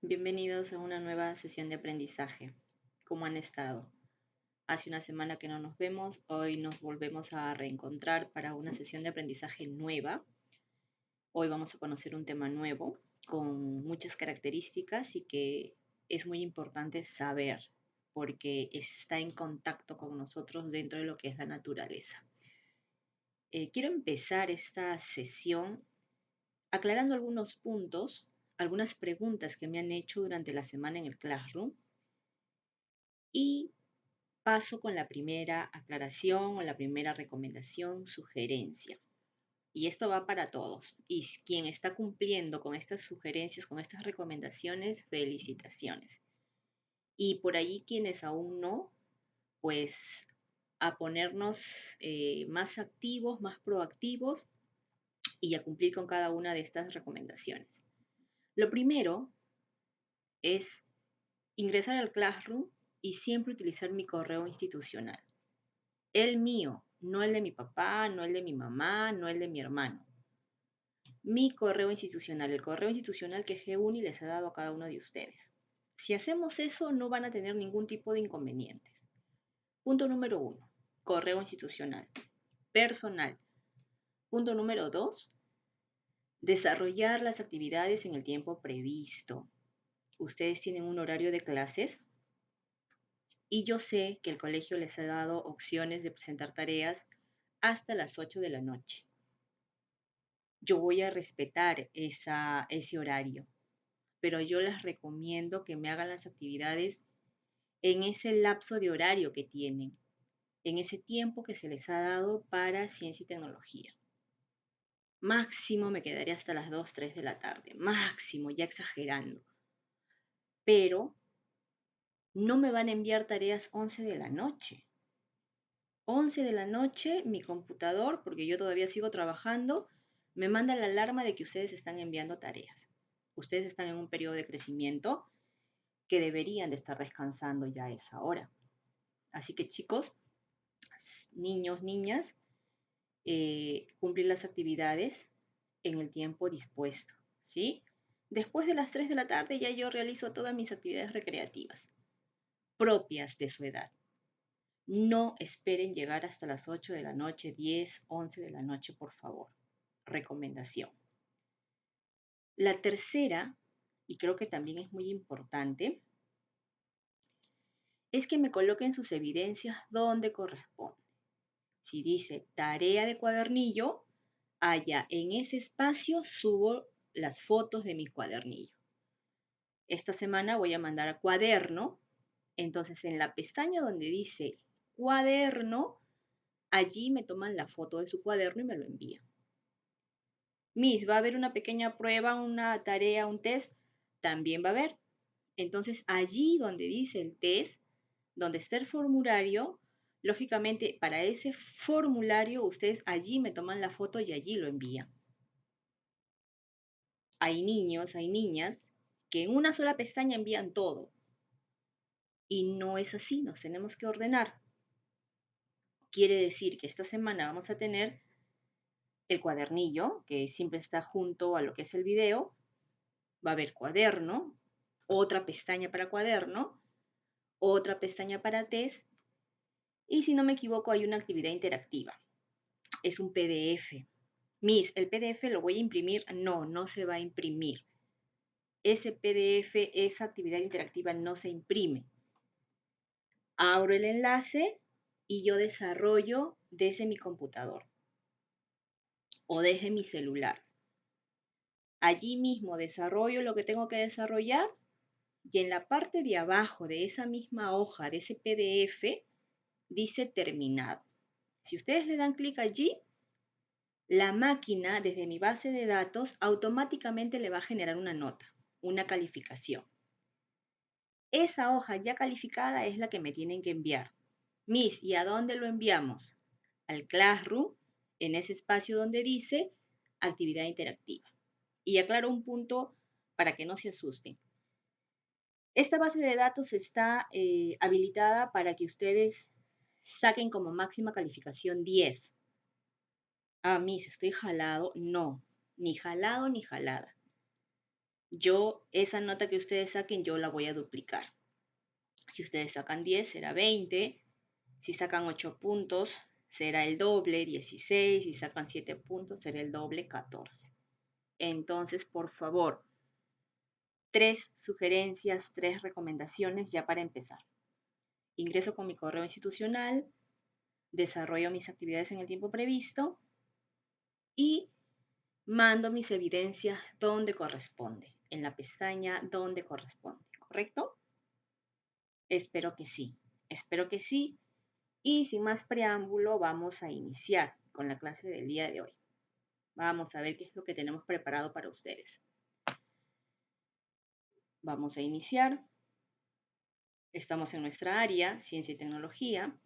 Bienvenidos a una nueva sesión de aprendizaje. ¿Cómo han estado? Hace una semana que no nos vemos, hoy nos volvemos a reencontrar para una sesión de aprendizaje nueva. Hoy vamos a conocer un tema nuevo con muchas características y que es muy importante saber porque está en contacto con nosotros dentro de lo que es la naturaleza. Quiero empezar esta sesión aclarando algunos puntos, algunas preguntas que me han hecho durante la semana en el Classroom y paso con la primera aclaración o la primera recomendación, sugerencia. Y esto va para todos. Y quien está cumpliendo con estas sugerencias, con estas recomendaciones, felicitaciones. Y por allí quienes aún no, pues a ponernos más activos, más proactivos y a cumplir con cada una de estas recomendaciones. Lo primero es ingresar al Classroom y siempre utilizar mi correo institucional. El mío, no el de mi papá, no el de mi mamá, no el de mi hermano. Mi correo institucional, el correo institucional que GUNI les ha dado a cada uno de ustedes. Si hacemos eso, no van a tener ningún tipo de inconvenientes. Punto número 1, correo institucional, personal. Punto número 2, desarrollar las actividades en el tiempo previsto. Ustedes tienen un horario de clases y yo sé que el colegio les ha dado opciones de presentar tareas hasta las 8 de la noche. Yo voy a respetar ese horario, pero yo les recomiendo que me hagan las actividades en ese lapso de horario que tienen, en ese tiempo que se les ha dado para ciencia y tecnología. Máximo me quedaré hasta las 2, 3 de la tarde, máximo, ya exagerando. Pero no me van a enviar tareas 11 de la noche. 11 de la noche, mi computador, porque yo todavía sigo trabajando, me manda la alarma de que ustedes están enviando tareas. Ustedes están en un periodo de crecimiento que deberían de estar descansando ya a esa hora. Así que chicos, niños, niñas, cumplir las actividades en el tiempo dispuesto, ¿sí? Después de las 3 de la tarde ya yo realizo todas mis actividades recreativas propias de su edad. No esperen llegar hasta las 8 de la noche, 10, 11 de la noche, por favor. Recomendación. La tercera, y creo que también es muy importante, es que me coloquen sus evidencias donde corresponde. Si dice tarea de cuadernillo, allá en ese espacio subo las fotos de mi cuadernillo. Esta semana voy a mandar a cuaderno, entonces en la pestaña donde dice cuaderno, allí me toman la foto de su cuaderno y me lo envían. Miss, ¿va a haber una pequeña prueba, una tarea, un test? También va a haber. Entonces, allí donde dice el test, donde está el formulario, lógicamente para ese formulario ustedes allí me toman la foto y allí lo envían. Hay niños, hay niñas que en una sola pestaña envían todo. Y no es así, nos tenemos que ordenar. Quiere decir que esta semana vamos a tener el cuadernillo, que siempre está junto a lo que es el video. Va a haber cuaderno, otra pestaña para cuaderno, otra pestaña para test y si no me equivoco hay una actividad interactiva. Es un PDF. Miss, ¿el PDF lo voy a imprimir? No, no se va a imprimir. Ese PDF, esa actividad interactiva no se imprime. Abro el enlace y yo desarrollo desde mi computador o desde mi celular. Allí mismo desarrollo lo que tengo que desarrollar y en la parte de abajo de esa misma hoja, de ese PDF, dice terminado. Si ustedes le dan clic allí, la máquina desde mi base de datos automáticamente le va a generar una nota, una calificación. Esa hoja ya calificada es la que me tienen que enviar. Miss, ¿y a dónde lo enviamos? Al Classroom, en ese espacio donde dice actividad interactiva. Y aclaro un punto para que no se asusten. Esta base de datos está habilitada para que ustedes saquen como máxima calificación 10. Ah, Miss, estoy jalado. No, ni jalado ni jalada. Esa nota que ustedes saquen, yo la voy a duplicar. Si ustedes sacan 10, será 20. Si sacan 8 puntos, será el doble, 16. Si sacan 7 puntos, será el doble, 14. Entonces, por favor, 3 sugerencias, 3 recomendaciones ya para empezar. Ingreso con mi correo institucional, desarrollo mis actividades en el tiempo previsto y mando mis evidencias donde corresponde, en la pestaña donde corresponde, ¿correcto? Espero que sí, espero que sí. Y sin más preámbulo, vamos a iniciar con la clase del día de hoy. Vamos a ver qué es lo que tenemos preparado para ustedes. Vamos a iniciar. Estamos en nuestra área, Ciencia y Tecnología.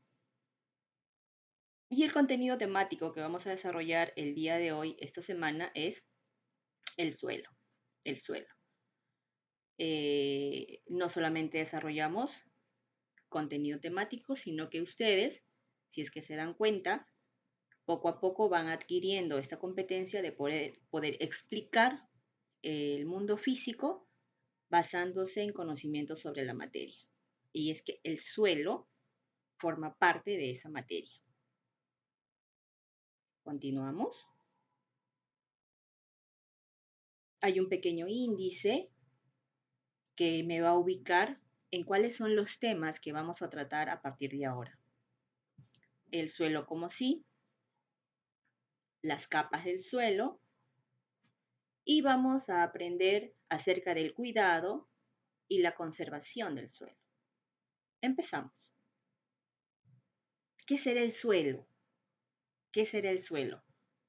Y el contenido temático que vamos a desarrollar el día de hoy, esta semana, es el suelo. El suelo. No solamente desarrollamos contenido temático, sino que ustedes, si es que se dan cuenta, poco a poco van adquiriendo esta competencia de poder explicar el mundo físico basándose en conocimientos sobre la materia. Y es que el suelo forma parte de esa materia. Continuamos. Hay un pequeño índice que me va a ubicar en cuáles son los temas que vamos a tratar a partir de ahora. El suelo como sí, las capas del suelo, y vamos a aprender acerca del cuidado y la conservación del suelo. Empezamos. ¿Qué será el suelo? ¿Qué será el suelo?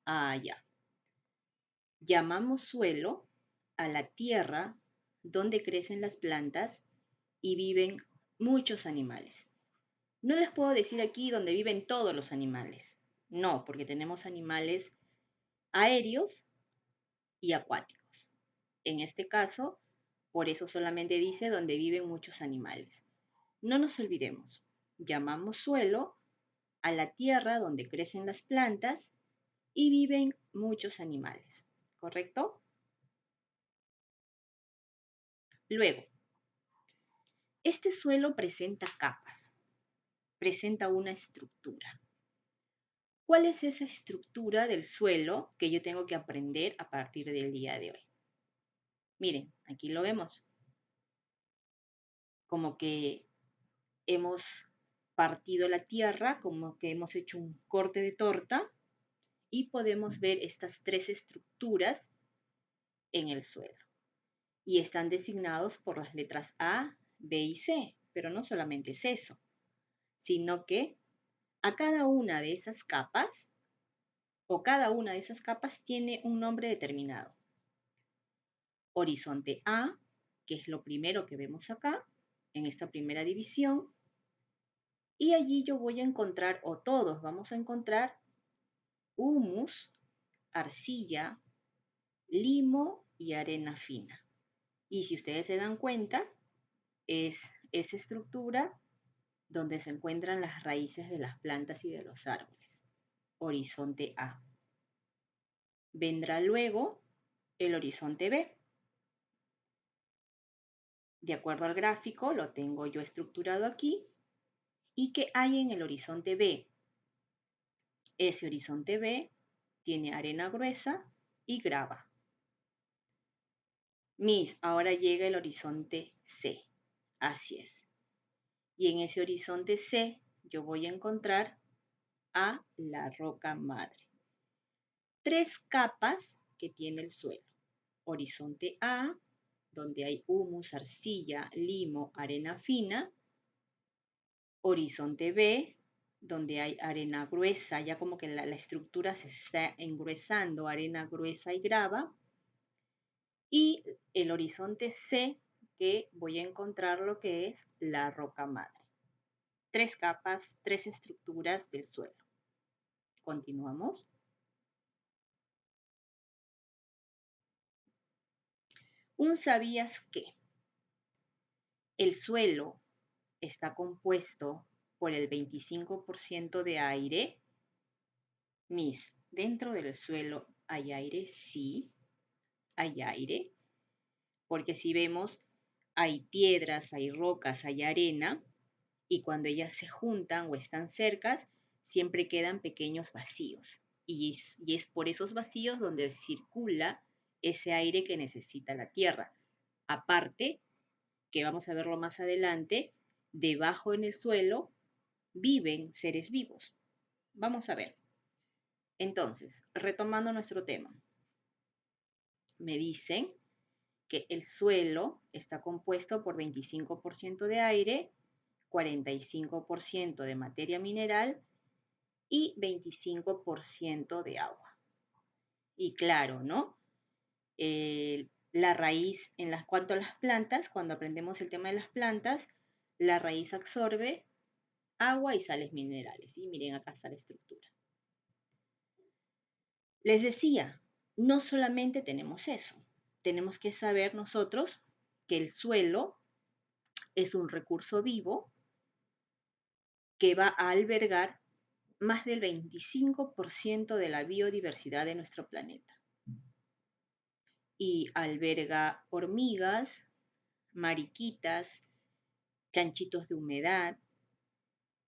Ya. Llamamos suelo a la tierra donde crecen las plantas y viven muchos animales. No les puedo decir aquí donde viven todos los animales. No, porque tenemos animales aéreos y acuáticos. En este caso, por eso solamente dice donde viven muchos animales. No nos olvidemos, llamamos suelo a la tierra donde crecen las plantas y viven muchos animales, ¿correcto? Luego, este suelo presenta capas, presenta una estructura. ¿Cuál es esa estructura del suelo que yo tengo que aprender a partir del día de hoy? Miren, aquí lo vemos. Como que hemos partido la tierra, como que hemos hecho un corte de torta y podemos ver estas 3 estructuras en el suelo. Y están designados por las letras A, B y C, pero no solamente es eso, sino que a cada una de esas capas cada una de esas capas tiene un nombre determinado. Horizonte A, que es lo primero que vemos acá, en esta primera división, y allí yo voy a encontrar, o todos vamos a encontrar, humus, arcilla, limo y arena fina. Y si ustedes se dan cuenta, es esa estructura donde se encuentran las raíces de las plantas y de los árboles. Horizonte A. Vendrá luego el horizonte B. De acuerdo al gráfico, lo tengo yo estructurado aquí. ¿Y qué hay en el horizonte B? Ese horizonte B tiene arena gruesa y grava. Ahora llega el horizonte C. Así es. Y en ese horizonte C yo voy a encontrar a la roca madre. 3 capas que tiene el suelo. Horizonte A, donde hay humus, arcilla, limo, arena fina. Horizonte B, donde hay arena gruesa, ya como que la estructura se está engruesando, arena gruesa y grava. Y el horizonte C, que voy a encontrar lo que es la roca madre. 3 capas, 3 estructuras del suelo. Continuamos. Un sabías que el suelo está compuesto por el 25% de aire. Dentro del suelo hay aire, sí, hay aire. porque si vemos, hay piedras, hay rocas, hay arena, y cuando ellas se juntan o están cercas, siempre quedan pequeños vacíos. Y es por esos vacíos donde circula ese aire que necesita la Tierra. Aparte, que vamos a verlo más adelante, debajo en el suelo viven seres vivos. Vamos a ver. Entonces, retomando nuestro tema, me dicen que el suelo está compuesto por 25% de aire, 45% de materia mineral y 25% de agua. Y claro, ¿no? La raíz, cuanto a las plantas, cuando aprendemos el tema de las plantas, la raíz absorbe agua y sales minerales. Y miren, acá está la estructura. Les decía, no solamente tenemos eso, tenemos que saber nosotros que el suelo es un recurso vivo que va a albergar más del 25% de la biodiversidad de nuestro planeta. Y alberga hormigas, mariquitas, chanchitos de humedad.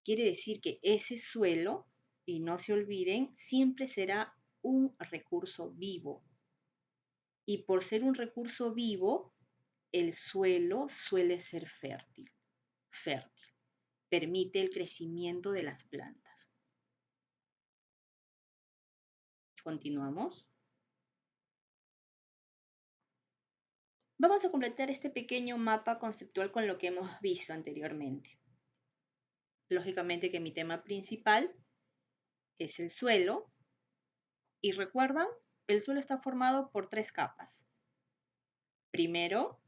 Quiere decir que ese suelo, y no se olviden, siempre será un recurso vivo. Y por ser un recurso vivo, el suelo suele ser fértil. Permite el crecimiento de las plantas. Continuamos. Vamos a completar este pequeño mapa conceptual con lo que hemos visto anteriormente. Lógicamente que mi tema principal es el suelo. Y recuerdan, el suelo está formado por 3 capas. Primero,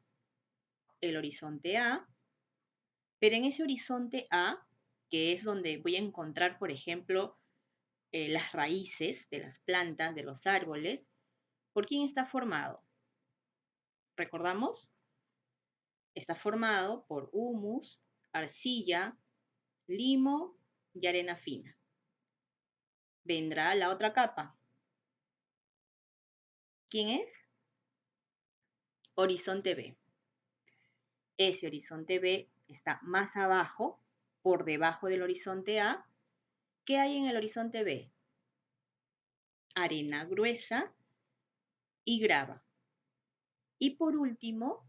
el horizonte A, pero en ese horizonte A, que es donde voy a encontrar, por ejemplo, las raíces de las plantas, de los árboles, ¿por quién está formado? ¿Recordamos? Está formado por humus, arcilla, limo y arena fina. Vendrá la otra capa. ¿Quién es? Horizonte B. Ese horizonte B está más abajo, por debajo del horizonte A. ¿Qué hay en el horizonte B? Arena gruesa y grava. Y por último,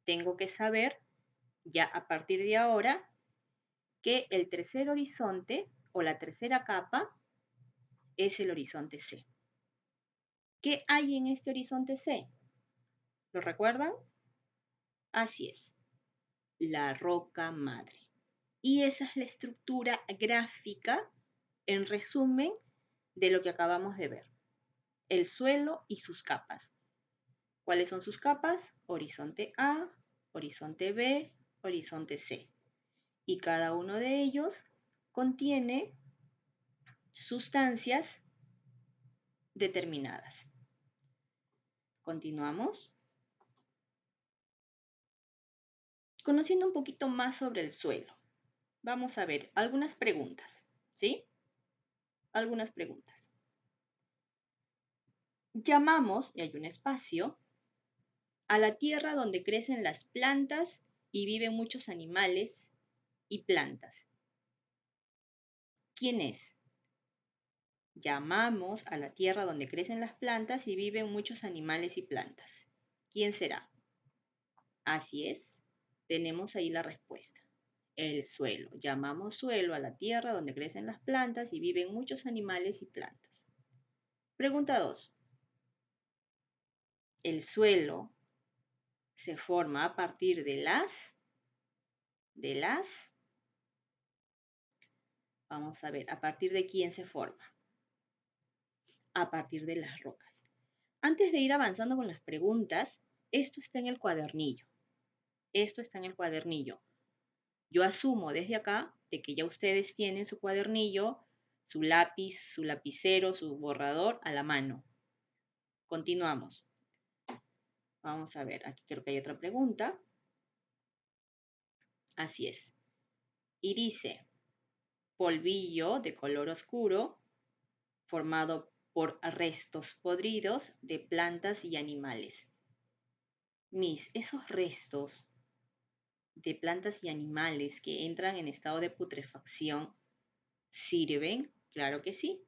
tengo que saber, ya a partir de ahora, que el tercer horizonte o la tercera capa es el horizonte C. ¿Qué hay en este horizonte C? ¿Lo recuerdan? Así es, la roca madre. Y esa es la estructura gráfica, en resumen, de lo que acabamos de ver. El suelo y sus capas. ¿Cuáles son sus capas? Horizonte A, horizonte B, horizonte C. Y cada uno de ellos contiene sustancias determinadas. Continuamos. Conociendo un poquito más sobre el suelo, vamos a ver algunas preguntas, ¿sí? Algunas preguntas. Llamamos, y hay un espacio, a la tierra donde crecen las plantas y viven muchos animales y plantas. ¿Quién es? Llamamos a la tierra donde crecen las plantas y viven muchos animales y plantas. ¿Quién será? Así es, tenemos ahí la respuesta. El suelo. Llamamos suelo a la tierra donde crecen las plantas y viven muchos animales y plantas. Pregunta 2. El suelo se forma a partir vamos a ver, ¿a partir de quién se forma? A partir de las rocas. Antes de ir avanzando con las preguntas, esto está en el cuadernillo. Esto está en el cuadernillo. Yo asumo desde acá de que ya ustedes tienen su cuadernillo, su lápiz, su lapicero, su borrador a la mano. Continuamos. Vamos a ver, aquí creo que hay otra pregunta. Así es. Y dice, polvillo de color oscuro formado por restos podridos de plantas y animales. Esos restos de plantas y animales que entran en estado de putrefacción sirven, claro que sí.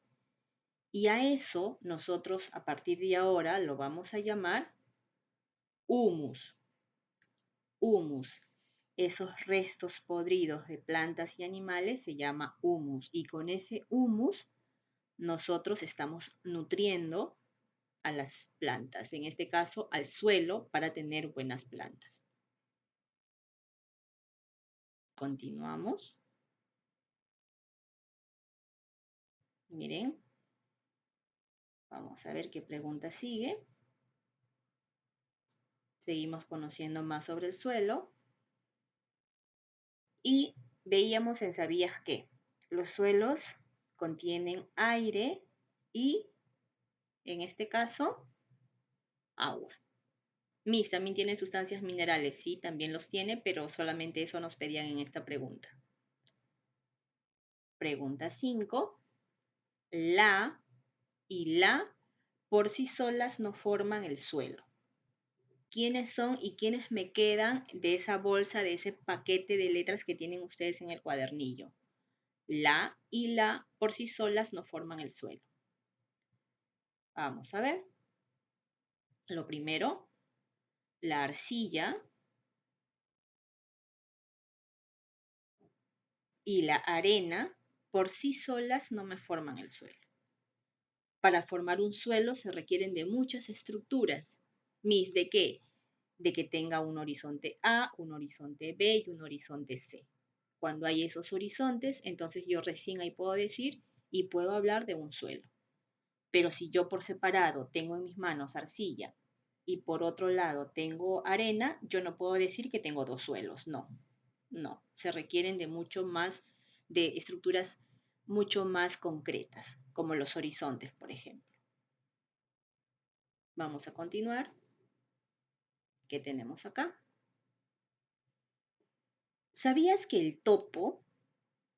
Y a eso nosotros a partir de ahora lo vamos a llamar humus. Humus. Esos restos podridos de plantas y animales se llama humus. Y con ese humus nosotros estamos nutriendo a las plantas, en este caso al suelo, para tener buenas plantas. Continuamos. Miren, vamos a ver qué pregunta sigue. Seguimos conociendo más sobre el suelo. Y veíamos en ¿sabías qué? Los suelos contienen aire y, en este caso, agua. También tiene sustancias minerales, sí, también los tiene, pero solamente eso nos pedían en esta pregunta. Pregunta 5. La y la por sí solas no forman el suelo. ¿Quiénes son y quiénes me quedan de esa bolsa, de ese paquete de letras que tienen ustedes en el cuadernillo? La y la por sí solas no forman el suelo. Vamos a ver. Lo primero, la arcilla y la arena por sí solas no me forman el suelo. Para formar un suelo se requieren de muchas estructuras. ¿De qué? De que tenga un horizonte A, un horizonte B y un horizonte C. Cuando hay esos horizontes, entonces yo recién ahí puedo decir y puedo hablar de un suelo. Pero si yo por separado tengo en mis manos arcilla y por otro lado tengo arena, yo no puedo decir que tengo dos suelos, no, no, se requieren de mucho más, de estructuras mucho más concretas, como los horizontes, por ejemplo. Vamos a continuar. ¿Qué tenemos acá? ¿Sabías que el topo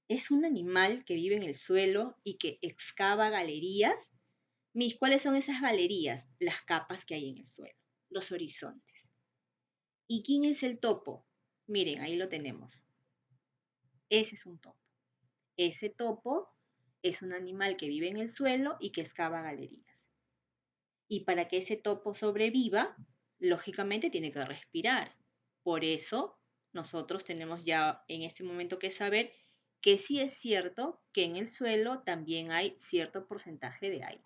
es un animal que vive en el suelo y que excava galerías? ¿Cuáles son esas galerías? Las capas que hay en el suelo, los horizontes. ¿Y quién es el topo? Miren, ahí lo tenemos. Ese es un topo. Ese topo es un animal que vive en el suelo y que excava galerías. Y para que ese topo sobreviva, lógicamente tiene que respirar. Por eso nosotros tenemos ya en este momento que saber que sí es cierto que en el suelo también hay cierto porcentaje de aire.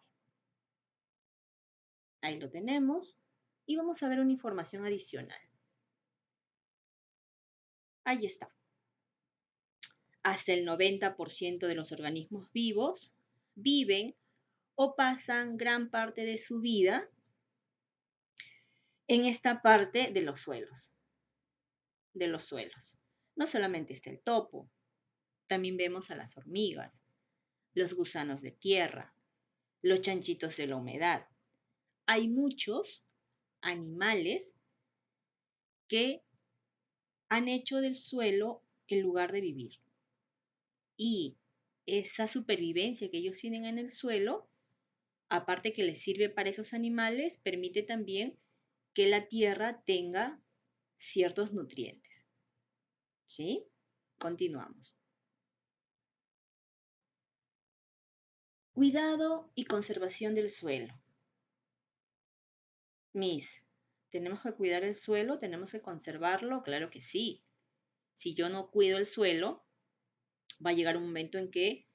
Ahí lo tenemos. Y vamos a ver una información adicional. Ahí está. Hasta el 90% de los organismos vivos viven o pasan gran parte de su vida en esta parte de los suelos. No solamente está el topo, también vemos a las hormigas, los gusanos de tierra, los chanchitos de la humedad. Hay muchos animales que han hecho del suelo el lugar de vivir. Y esa supervivencia que ellos tienen en el suelo, aparte que les sirve para esos animales, permite también que la tierra tenga ciertos nutrientes. ¿Sí? Continuamos. Cuidado y conservación del suelo. ¿Tenemos que cuidar el suelo? ¿Tenemos que conservarlo? Claro que sí. Si yo no cuido el suelo, va a llegar un momento en que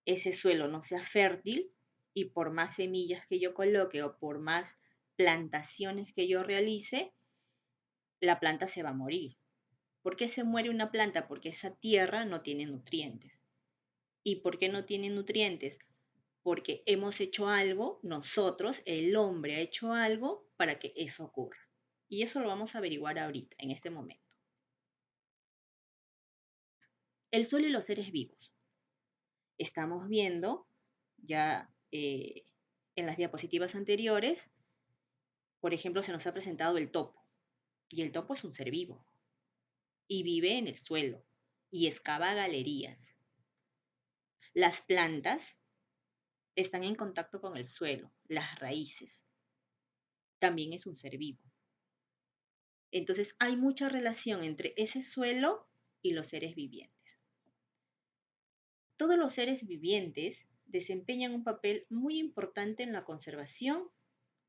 ese suelo no sea fértil y por más semillas que yo coloque o por más plantaciones que yo realice, la planta se va a morir. ¿Por qué se muere una planta? Porque esa tierra no tiene nutrientes. ¿Y por qué no tiene nutrientes? Porque hemos hecho algo, nosotros, el hombre ha hecho algo para que eso ocurra. Y eso lo vamos a averiguar ahorita, en este momento. El suelo y los seres vivos. Estamos viendo ya en las diapositivas anteriores, por ejemplo, se nos ha presentado el topo. Y el topo es un ser vivo y vive en el suelo y excava galerías. Las plantas están en contacto con el suelo, las raíces. También es un ser vivo. Entonces hay mucha relación entre ese suelo y los seres vivientes. Todos los seres vivientes desempeñan un papel muy importante en la conservación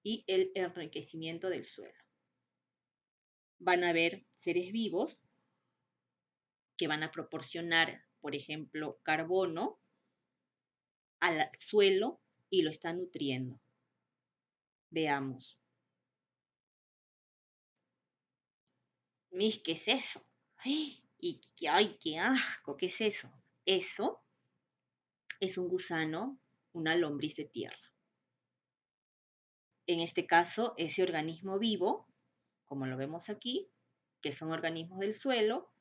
y el enriquecimiento del suelo. Van a haber seres vivos que van a proporcionar, por ejemplo, carbono al suelo y lo están nutriendo. Veamos. ¿Qué es eso? ¡Ay! ¡Ay, qué asco! ¿Qué es eso? Eso es un gusano, una lombriz de tierra. En este caso, ese organismo vivo, como lo vemos aquí, que son organismos del suelo,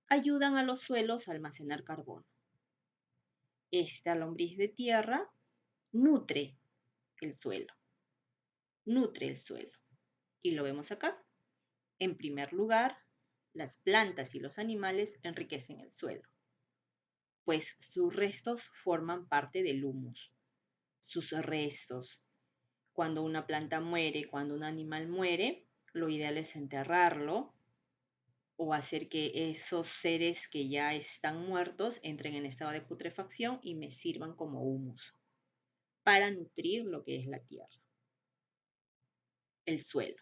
ayudan a los suelos a almacenar carbono. Esta lombriz de tierra nutre el suelo, nutre el suelo. Y lo vemos acá. En primer lugar, las plantas y los animales enriquecen el suelo, pues sus restos forman parte del humus. Sus restos. Cuando una planta muere, cuando un animal muere, lo ideal es enterrarlo o hacer que esos seres que ya están muertos entren en estado de putrefacción y me sirvan como humus para nutrir lo que es la tierra, el suelo.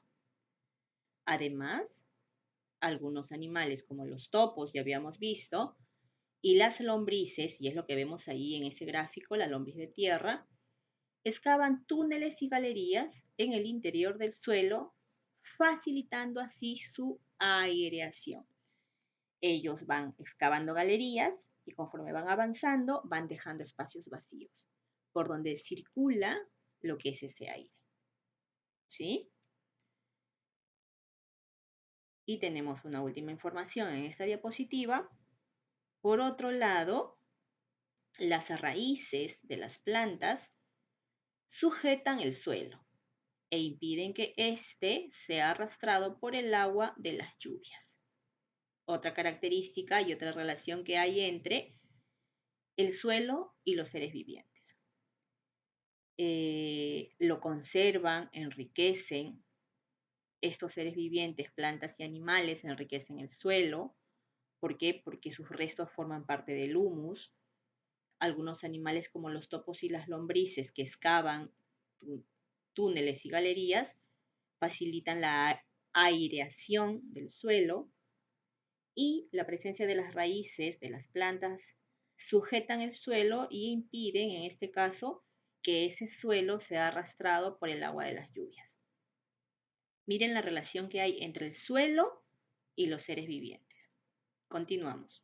Además, algunos animales como los topos, ya habíamos visto, y las lombrices, y es lo que vemos ahí en ese gráfico, la lombriz de tierra, excavan túneles y galerías en el interior del suelo, facilitando así su aireación. Ellos van excavando galerías y conforme van avanzando van dejando espacios vacíos por donde circula lo que es ese aire. ¿Sí? Y tenemos una última información en esta diapositiva. Por otro lado, las raíces de las plantas sujetan el suelo e impiden que éste sea arrastrado por el agua de las lluvias. Otra característica y otra relación que hay entre el suelo y los seres vivientes. Lo conservan, enriquecen. Estos seres vivientes, plantas y animales, enriquecen el suelo. ¿Por qué? Porque sus restos forman parte del humus. Algunos animales como los topos y las lombrices que excavan túneles y galerías facilitan la aireación del suelo y la presencia de las raíces de las plantas sujetan el suelo y impiden, en este caso, que ese suelo sea arrastrado por el agua de las lluvias. Miren la relación que hay entre el suelo y los seres vivientes. Continuamos.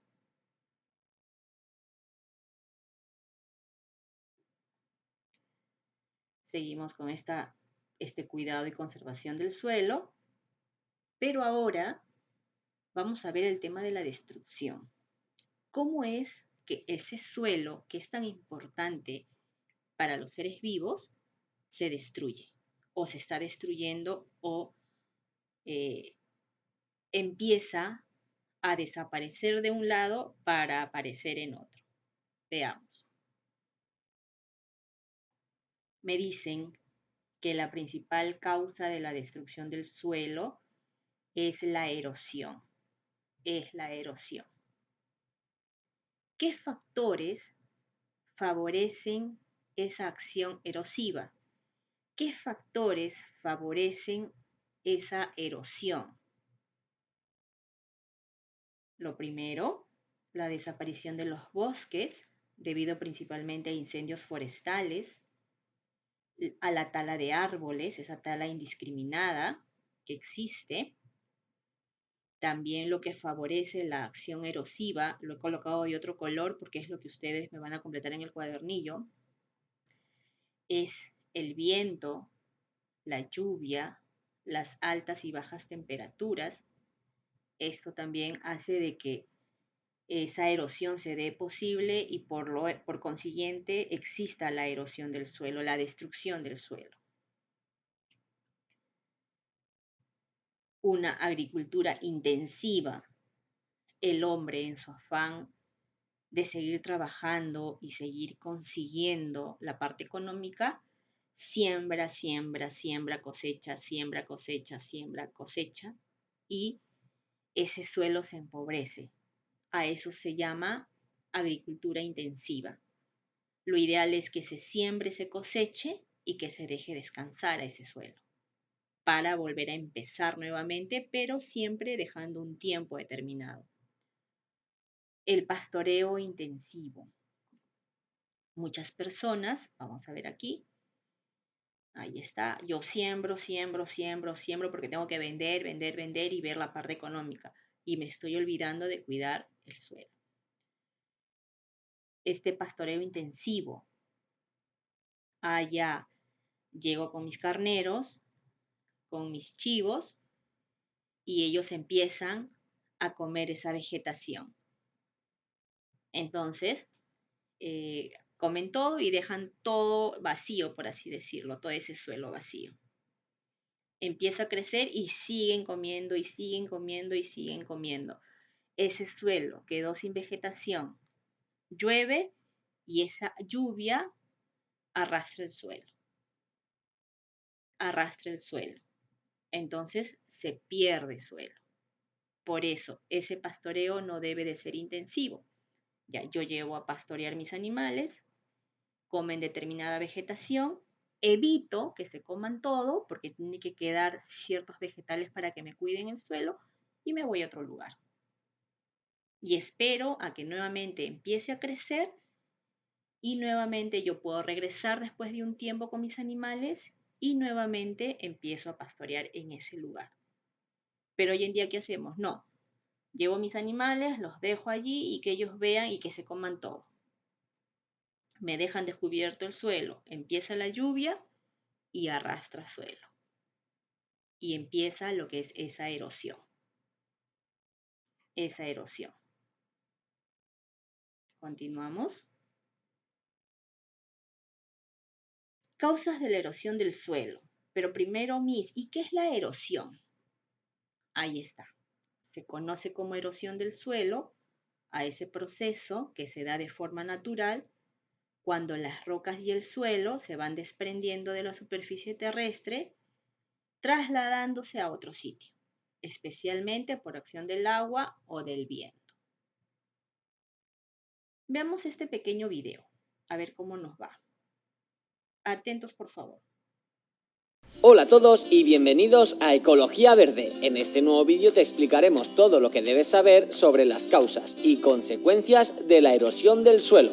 Seguimos con este cuidado y conservación del suelo, pero ahora vamos a ver el tema de la destrucción. ¿Cómo es que ese suelo, que es tan importante para los seres vivos, se destruye o se está destruyendo o eh, empieza a desaparecer de un lado para aparecer en otro? Veamos. Me dicen que la principal causa de la destrucción del suelo es la erosión. Es la erosión. ¿Qué factores favorecen esa acción erosiva? ¿Qué factores favorecen esa erosión? Lo primero, la desaparición de los bosques, debido principalmente a incendios forestales, a la tala de árboles, esa tala indiscriminada que existe. También lo que favorece la acción erosiva, lo he colocado de otro color porque es lo que ustedes me van a completar en el cuadernillo, es el viento, la lluvia, las altas y bajas temperaturas. Esto también hace de que esa erosión se dé posible y por consiguiente exista la erosión del suelo, la destrucción del suelo. Una agricultura intensiva. El hombre en su afán de seguir trabajando y seguir consiguiendo la parte económica, siembra, siembra, siembra, cosecha, siembra, cosecha, siembra, cosecha. y ese suelo se empobrece. A eso se llama agricultura intensiva. Lo ideal es que se siembre, se coseche y que se deje descansar a ese suelo para volver a empezar nuevamente, pero siempre dejando un tiempo determinado. El pastoreo intensivo. Muchas personas, vamos a ver aquí, ahí está, yo siembro porque tengo que vender y ver la parte económica y me estoy olvidando de cuidar el suelo. Este pastoreo intensivo, allá llego con mis carneros, con mis chivos y ellos empiezan a comer esa vegetación. Entonces, comen todo y dejan todo vacío, por así decirlo, todo ese suelo vacío. Empieza a crecer y siguen comiendo y siguen comiendo y siguen comiendo. Ese suelo quedó sin vegetación. Llueve y esa lluvia arrastra el suelo. Arrastra el suelo. Entonces se pierde suelo. Por eso, ese pastoreo no debe de ser intensivo. Ya, yo llevo a pastorear mis animales, comen determinada vegetación, evito que se coman todo porque tiene que quedar ciertos vegetales para que me cuiden el suelo y me voy a otro lugar. Y espero a que nuevamente empiece a crecer y nuevamente yo puedo regresar después de un tiempo con mis animales y nuevamente empiezo a pastorear en ese lugar. Pero hoy en día, ¿qué hacemos? No, llevo mis animales, los dejo allí y que ellos vean y que se coman todo. Me dejan descubierto el suelo, empieza la lluvia y arrastra suelo. Y empieza lo que es esa erosión. Esa erosión. Continuamos. Causas de la erosión del suelo. Pero primero, ¿y qué es la erosión? Ahí está. Se conoce como erosión del suelo a ese proceso que se da de forma natural cuando las rocas y el suelo se van desprendiendo de la superficie terrestre, trasladándose a otro sitio, especialmente por acción del agua o del viento. Veamos este pequeño video, a ver cómo nos va. Atentos, por favor. Hola a todos y bienvenidos a Ecología Verde. En este nuevo vídeo te explicaremos todo lo que debes saber sobre las causas y consecuencias de la erosión del suelo.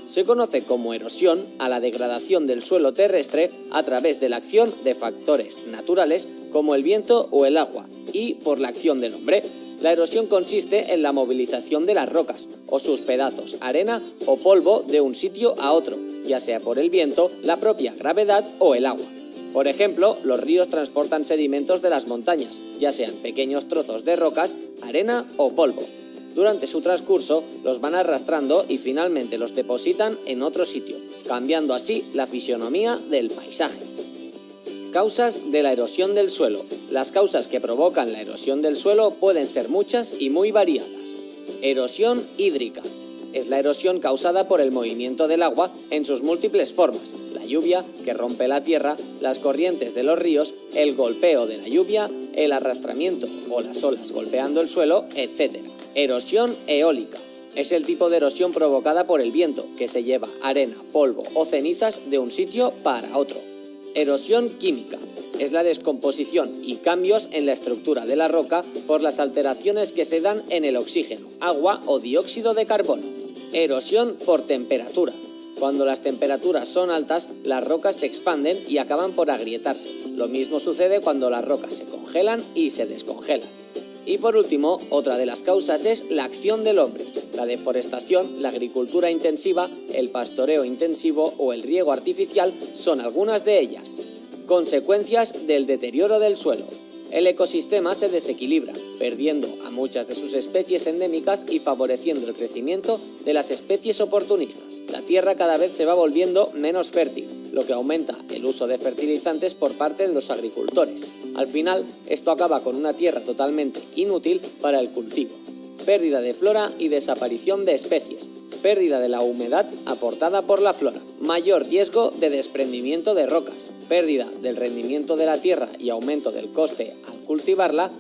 Se conoce como erosión a la degradación del suelo terrestre a través de la acción de factores naturales como el viento o el agua y por la acción del hombre. La erosión consiste en la movilización de las rocas o sus pedazos, arena o polvo de un sitio a otro, ya sea por el viento, la propia gravedad o el agua. Por ejemplo, los ríos transportan sedimentos de las montañas, ya sean pequeños trozos de rocas, arena o polvo. Durante su transcurso los van arrastrando y finalmente los depositan en otro sitio, cambiando así la fisonomía del paisaje. Causas de la erosión del suelo. Las causas que provocan la erosión del suelo pueden ser muchas y muy variadas. Erosión hídrica. Es la erosión causada por el movimiento del agua en sus múltiples formas. La lluvia, que rompe la tierra, las corrientes de los ríos, el golpeo de la lluvia, el arrastramiento o las olas golpeando el suelo, etc. Erosión eólica. Es el tipo de erosión provocada por el viento, que se lleva arena, polvo o cenizas de un sitio para otro. Erosión química. Es la descomposición y cambios en la estructura de la roca por las alteraciones que se dan en el oxígeno, agua o dióxido de carbono. Erosión por temperatura. Cuando las temperaturas son altas, las rocas se expanden y acaban por agrietarse. Lo mismo sucede cuando las rocas se congelan y se descongelan. Y por último, otra de las causas es la acción del hombre. La deforestación, la agricultura intensiva, el pastoreo intensivo o el riego artificial son algunas de ellas. Consecuencias del deterioro del suelo. El ecosistema se desequilibra, perdiendo a muchas de sus especies endémicas y favoreciendo el crecimiento de las especies oportunistas. La tierra cada vez se va volviendo menos fértil, lo que aumenta el uso de fertilizantes por parte de los agricultores. Al final, esto acaba con una tierra totalmente inútil para el cultivo. Pérdida de flora y desaparición de especies. pérdida de la humedad aportada por la flora, mayor riesgo de desprendimiento de rocas, pérdida del rendimiento de la tierra y aumento del coste al cultivarla.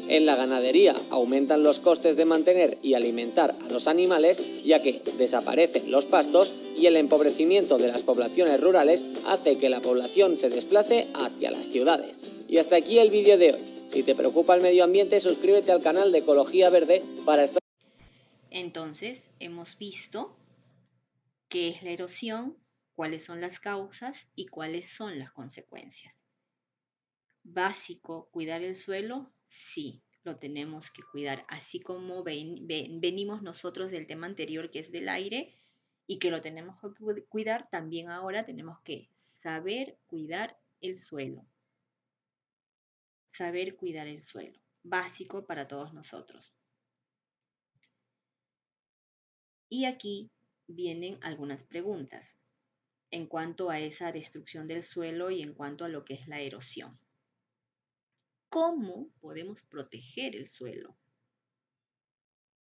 En la ganadería aumentan los costes de mantener y alimentar a los animales, ya que desaparecen los pastos, y el empobrecimiento de las poblaciones rurales hace que la población se desplace hacia las ciudades. Y hasta aquí el vídeo de hoy. Si te preocupa el medio ambiente, suscríbete al canal de Ecología Verde para estar... Entonces, hemos visto qué es la erosión, cuáles son las causas y cuáles son las consecuencias. Básico, cuidar el suelo, sí, lo tenemos que cuidar, así como venimos nosotros del tema anterior que es del aire y que lo tenemos que cuidar, también ahora tenemos que saber cuidar el suelo. Saber cuidar el suelo, básico para todos nosotros. Y aquí vienen algunas preguntas en cuanto a esa destrucción del suelo y en cuanto a lo que es la erosión. ¿Cómo podemos proteger el suelo?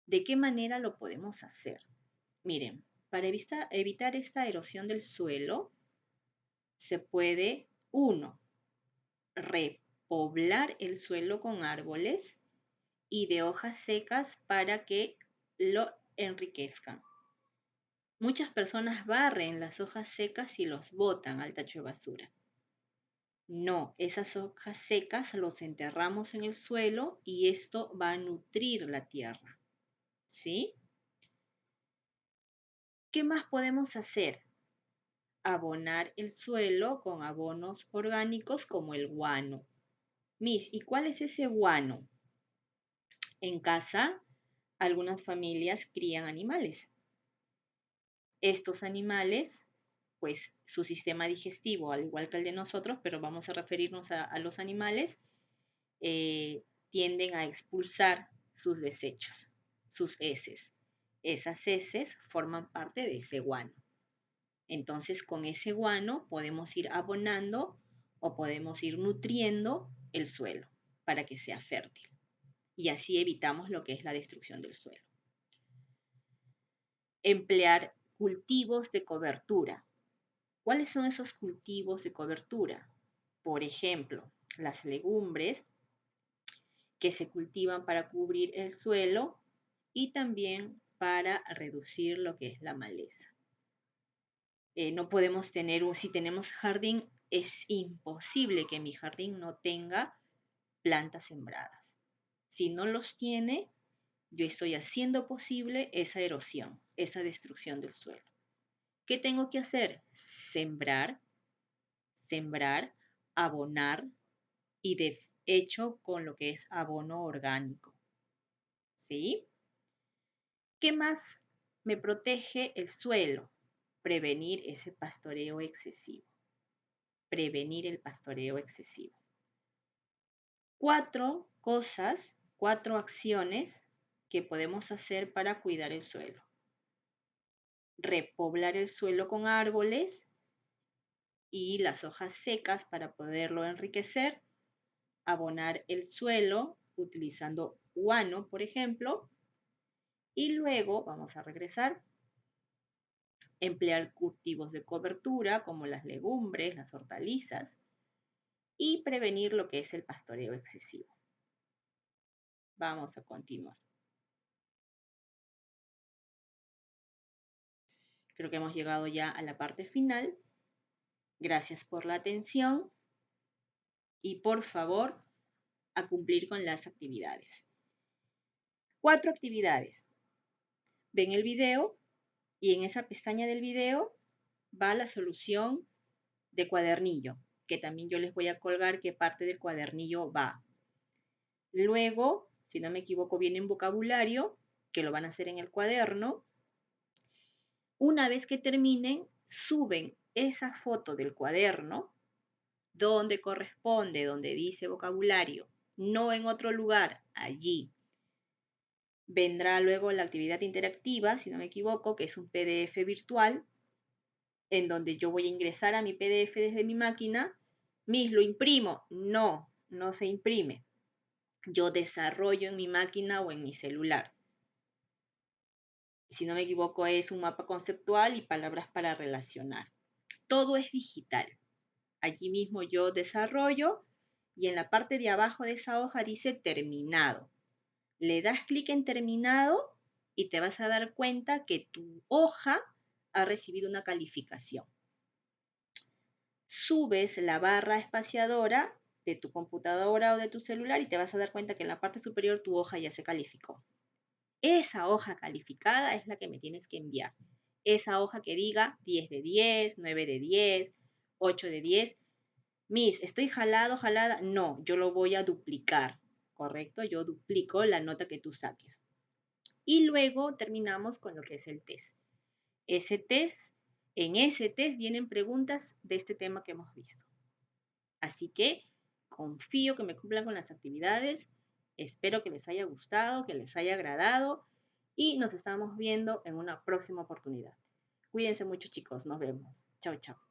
¿De qué manera lo podemos hacer? Miren, para evitar esta erosión del suelo, se puede, 1, repoblar el suelo con árboles y de hojas secas para que lo enriquezcan. Muchas personas barren las hojas secas y los botan al tacho de basura. No, esas hojas secas los enterramos en el suelo y esto va a nutrir la tierra. ¿Sí? ¿Qué más podemos hacer? Abonar el suelo con abonos orgánicos como el guano. Miss, ¿y cuál es ese guano? En casa, algunas familias crían animales. Estos animales, pues su sistema digestivo, al igual que el de nosotros, pero vamos a referirnos a los animales, tienden a expulsar sus desechos, sus heces. Esas heces forman parte de ese guano. Entonces, con ese guano podemos ir abonando o podemos ir nutriendo el suelo para que sea fértil. Y así evitamos lo que es la destrucción del suelo. Emplear cultivos de cobertura. ¿Cuáles son esos cultivos de cobertura? Por ejemplo, las legumbres que se cultivan para cubrir el suelo y también para reducir lo que es la maleza. No podemos tener, si tenemos jardín, es imposible que mi jardín no tenga plantas sembradas. Si no los tiene, yo estoy haciendo posible esa erosión, esa destrucción del suelo. ¿Qué tengo que hacer? Sembrar, abonar y de hecho con lo que es abono orgánico. ¿Sí? ¿Qué más me protege el suelo? Prevenir ese pastoreo excesivo. Prevenir el pastoreo excesivo. 4 cosas, 4 acciones que podemos hacer para cuidar el suelo. Repoblar el suelo con árboles y las hojas secas para poderlo enriquecer. Abonar el suelo utilizando guano, por ejemplo. Y luego vamos a regresar. Emplear cultivos de cobertura como las legumbres, las hortalizas y prevenir lo que es el pastoreo excesivo. Vamos a continuar. Creo que hemos llegado ya a la parte final. Gracias por la atención y por favor a cumplir con las actividades. 4 actividades. Ven el video y en esa pestaña del video va la solución de cuadernillo, que también yo les voy a colgar qué parte del cuadernillo va. Luego, si no me equivoco, viene en vocabulario, que lo van a hacer en el cuaderno. Una vez que terminen, suben esa foto del cuaderno donde corresponde, donde dice vocabulario, no en otro lugar, allí. Vendrá luego la actividad interactiva, si no me equivoco, que es un PDF virtual, en donde yo voy a ingresar a mi PDF desde mi máquina. Miss, ¿lo imprimo? No, no se imprime. Yo desarrollo en mi máquina o en mi celular. Si no me equivoco, es un mapa conceptual y palabras para relacionar. Todo es digital. Allí mismo yo desarrollo y en la parte de abajo de esa hoja dice terminado. Le das clic en terminado y te vas a dar cuenta que tu hoja ha recibido una calificación. Subes la barra espaciadora de tu computadora o de tu celular y te vas a dar cuenta que en la parte superior tu hoja ya se calificó. Esa hoja calificada es la que me tienes que enviar. Esa hoja que diga 10 de 10, 9 de 10, 8 de 10. Miss, ¿estoy jalada? No, yo lo voy a duplicar, ¿correcto? Yo duplico la nota que tú saques. Y luego terminamos con lo que es el test. En ese test vienen preguntas de este tema que hemos visto. Así que confío que me cumplan con las actividades. Espero que les haya gustado, que les haya agradado y nos estamos viendo en una próxima oportunidad. Cuídense mucho, chicos. Nos vemos. Chao, chao.